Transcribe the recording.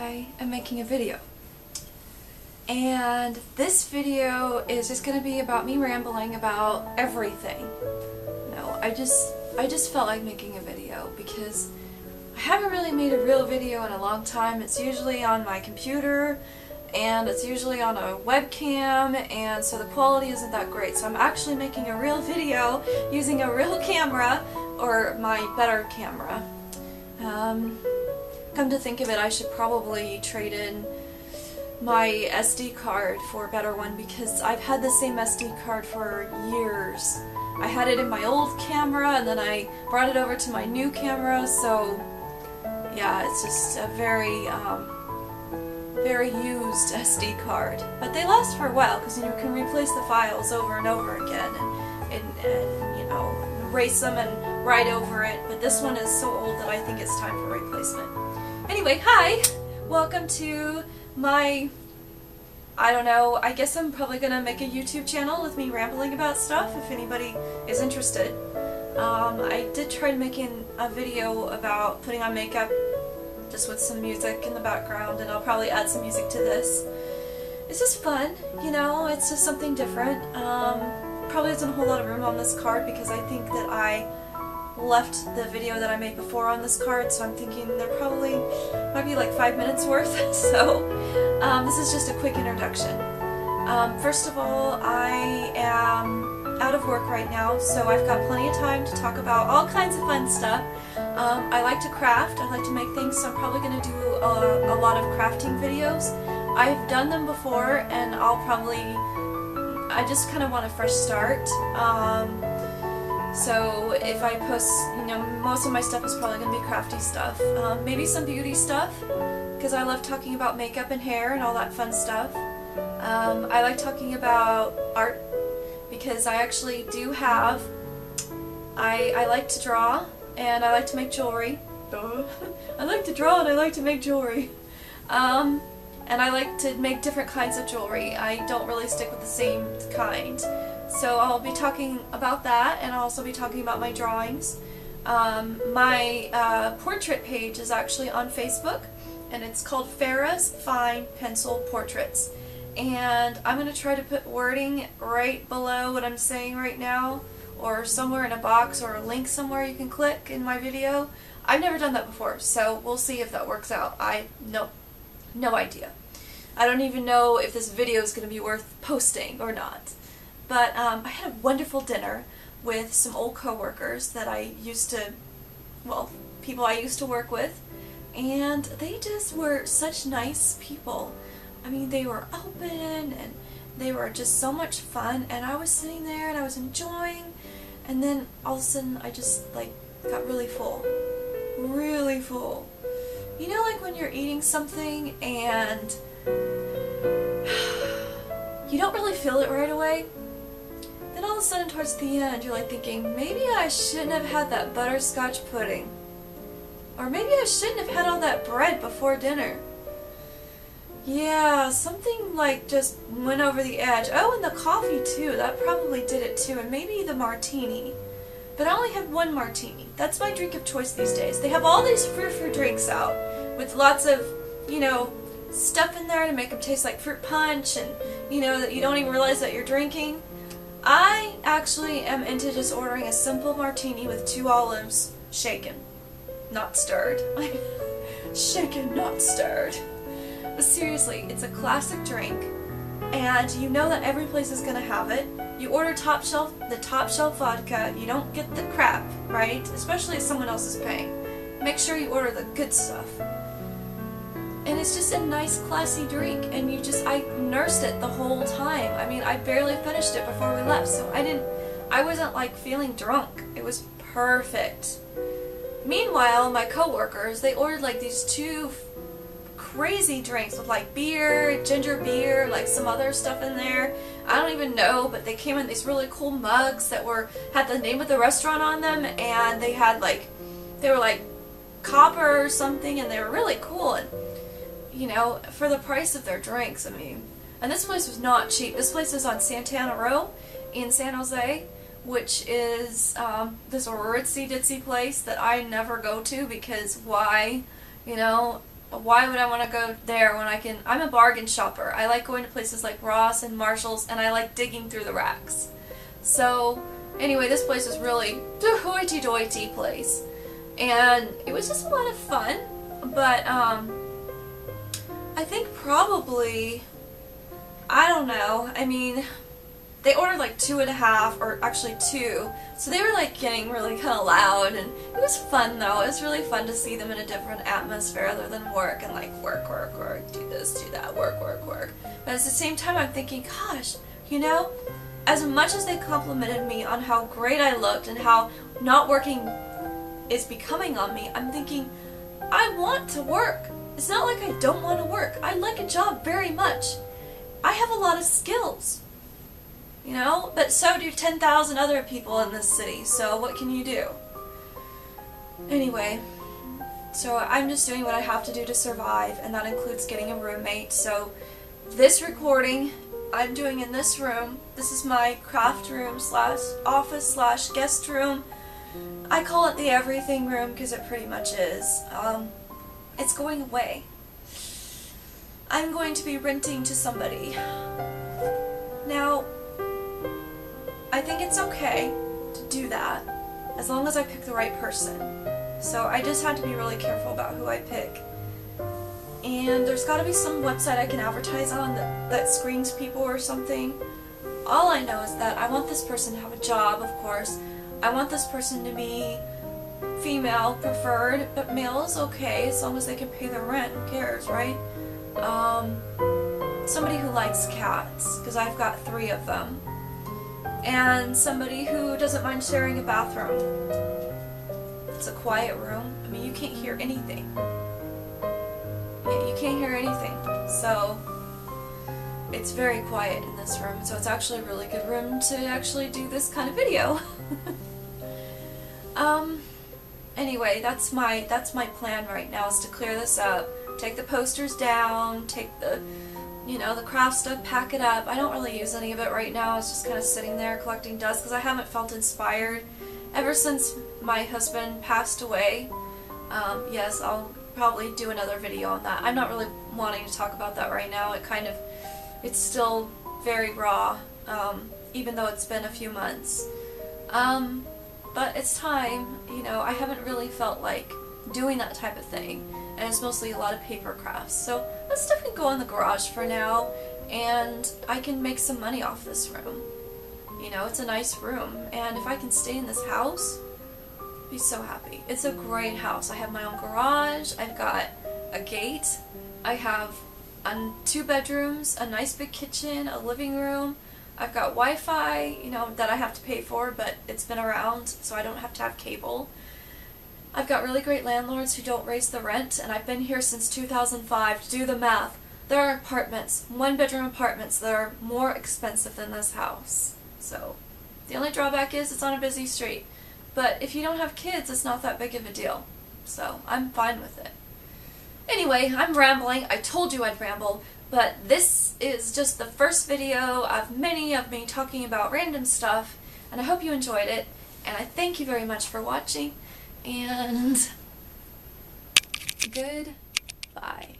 I am making a video. And this video is just going to be about me rambling about everything. No, I just felt like making a video because I haven't really made a real video in a long time. It's usually on my computer and it's usually on a webcam, and so the quality isn't that great. So I'm actually making a real video using a real camera, or my better camera. Come to think of it, I should probably trade in my SD card for a better one because I've had the same SD card for years. I had it in my old camera and then I brought it over to my new camera, so yeah, it's just a very used SD card. But they last for a while because you can replace the files over and over again and you know, erase them and write over it. But this one is so old that I think it's time for replacement. Anyway, hi! Welcome to my, I don't know, I guess I'm probably gonna make a YouTube channel with me rambling about stuff if anybody is interested. I did try making a video about putting on makeup just with some music in the background, and I'll probably add some music to this. It's just fun, you know, it's just something different. Probably isn't a whole lot of room on this card because I think that I left the video that I made before on this card, so I'm thinking there probably might be like 5 minutes worth. So this is just a quick introduction. First of all, I am out of work right now, so I've got plenty of time to talk about all kinds of fun stuff. I like to craft, I like to make things, so I'm probably going to do a lot of crafting videos. I've done them before, and I just kind of want a fresh start. So if I post, you know, most of my stuff is probably going to be crafty stuff. Maybe some beauty stuff, because I love talking about makeup and hair and all that fun stuff. I like talking about art, because I actually do have, I like to draw, and I like to make jewelry. I like to draw and I like to make jewelry. And I like to make different kinds of jewelry. I don't really stick with the same kind. So I'll be talking about that, and I'll also be talking about my drawings. My portrait page is actually on Facebook, and it's called Farrah's Fine Pencil Portraits. And I'm going to try to put wording right below what I'm saying right now, or somewhere in a box or a link somewhere you can click in my video. I've never done that before, so we'll see if that works out. No idea. I don't even know if this video is going to be worth posting or not. But I had a wonderful dinner with some old coworkers that I used to, well, people I used to work with, and they just were such nice people. I mean, they were open and they were just so much fun, and I was sitting there and I was enjoying, and then all of a sudden I just like got really full. Really full. You know, like when you're eating something and you don't really feel it right away? Then all of a sudden towards the end you're like thinking, maybe I shouldn't have had that butterscotch pudding. Or maybe I shouldn't have had all that bread before dinner. Yeah, something like just went over the edge. Oh, and the coffee too, that probably did it too, and maybe the martini. But I only had one martini. That's my drink of choice these days. They have all these fruit drinks out with lots of, you know, stuff in there to make them taste like fruit punch, and, you know, that you don't even realize that you're drinking. I actually am into just ordering a simple martini with 2 olives, shaken, not stirred. Shaken, not stirred. But seriously, it's a classic drink, and you know that every place is going to have it. You order the top shelf vodka, you don't get the crap, right? Especially if someone else is paying. Make sure you order the good stuff. And it's just a nice, classy drink, and I nursed it the whole time. I mean, I barely finished it before we left, so I wasn't like feeling drunk. It was perfect. Meanwhile, my coworkers, they ordered like these 2 crazy drinks with like beer, ginger beer, like some other stuff in there. I don't even know, but they came in these really cool mugs that had the name of the restaurant on them, and they were like copper or something, and they were really cool. And you know, for the price of their drinks, I mean, and this place was not cheap. This place is on Santana Row in San Jose, which is this ritzy-ditzy place that I never go to because why? You know, why would I want to go there when I'm a bargain shopper. I like going to places like Ross and Marshall's, and I like digging through the racks. So anyway, this place is really the hoity-toity place. And it was just a lot of fun, but I think probably, I don't know, I mean, they ordered like 2.5, or actually 2, so they were like getting really kind of loud, and it was fun though. It was really fun to see them in a different atmosphere other than work, and like work, do this, do that, work. But at the same time I'm thinking, gosh, you know, as much as they complimented me on how great I looked and how not working is becoming on me, I'm thinking, I want to work. It's not like I don't want to work. I like a job very much. I have a lot of skills, you know, but so do 10,000 other people in this city, so what can you do? Anyway, so I'm just doing what I have to do to survive, and that includes getting a roommate. So this recording I'm doing in this room. This is my craft room slash office slash guest room. I call it the everything room because it pretty much is. It's going away. I'm going to be renting to somebody. Now, I think it's okay to do that as long as I pick the right person. So I just had to be really careful about who I pick. And there's got to be some website I can advertise on that screens people or something. All I know is that I want this person to have a job, of course. I want this person to be female preferred, but male is okay as long as they can pay their rent. Who cares, right? Somebody who likes cats, because I've got 3 of them. And somebody who doesn't mind sharing a bathroom. It's a quiet room. I mean, you can't hear anything. Yeah, you can't hear anything. So it's very quiet in this room, so it's actually a really good room to actually do this kind of video. Anyway, that's my plan right now, is to clear this up, take the posters down, take the, you know, the craft stuff, pack it up. I don't really use any of it right now. It's just kind of sitting there collecting dust because I haven't felt inspired ever since my husband passed away. Yes, I'll probably do another video on that. I'm not really wanting to talk about that right now. It's still very raw, even though it's been a few months. But it's time, you know, I haven't really felt like doing that type of thing, and it's mostly a lot of paper crafts. So that stuff can go in the garage for now, and I can make some money off this room. You know, it's a nice room, and if I can stay in this house, I'd be so happy. It's a great house. I have my own garage, I've got a gate, I have 2 bedrooms, a nice big kitchen, a living room. I've got Wi-Fi, you know, that I have to pay for, but it's been around, so I don't have to have cable. I've got really great landlords who don't raise the rent, and I've been here since 2005. Do the math. There are apartments, 1-bedroom apartments, that are more expensive than this house. So, the only drawback is it's on a busy street. But if you don't have kids, it's not that big of a deal. So, I'm fine with it. Anyway, I'm rambling. I told you I'd ramble. But this is just the first video of many of me talking about random stuff, and I hope you enjoyed it, and I thank you very much for watching, and goodbye.